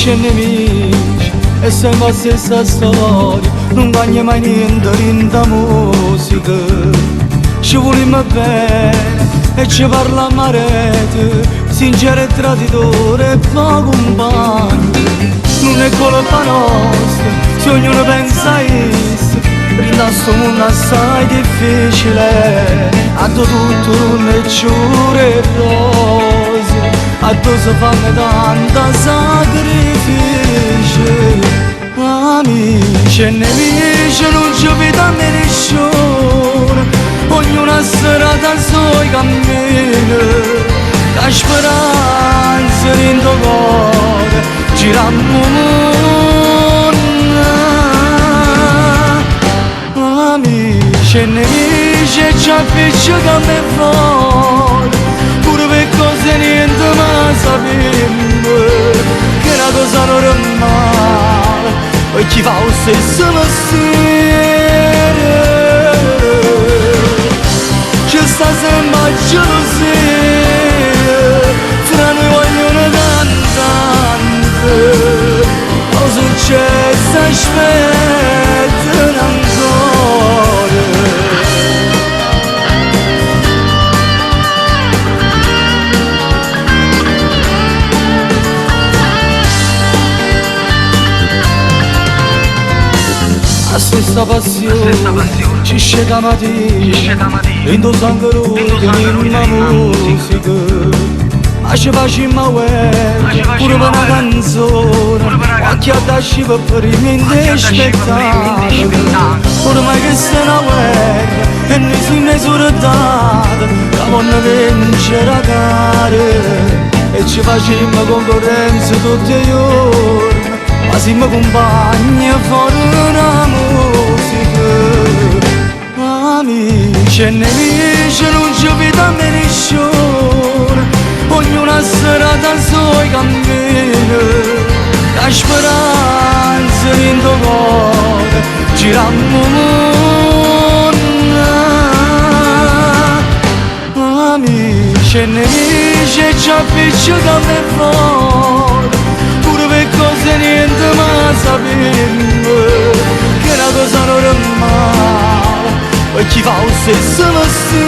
c'è nemici e sempre la stessa storia, non guagna mai niente in da musica. Ci volimmo bene e ci parlammo a rete, sincero e traditore e poco compagno. Non è colpa nostra, se ognuno pensa a esso, da sto mondo assai difficile, a tutto non è giure e rose, a dove si fanno tanta sacrifici. Amici e nemici non ci vediamo nessuno, ognuno a serata al suo cammino, la speranza in tuo cuore girammo mondo. Amici e nemici e ci appicciamo e fuori, pure per cose niente ma sappiamo che una cosa normale e chi fa lo stesso mestiere. Ci sta sempre gelosia fra noi, vogliono cantante, lo successo aspettano ancora. La stessa passione ci scende la mattina, in tuo sangue roto, in una musica. Ma ci facciamo guerra, pure per una canzone, qualche addasci per i miei spettacoli. Ormai che sta una guerra e nessuno è surdato, la voglio vincere a gare. E ci facciamo concorrenza tutti i giorni, ma siamo compagni fuori una musica. Amici e nemici non ci vediamo nessuno, ognuno a serata al suo cammino, la speranza in tuo cuore girammo mondo. Amici e nemici e ci appicciamo e fuori, pure per cose niente ma sappiamo che è una cosa normale e chi fa lo stesso mestiere.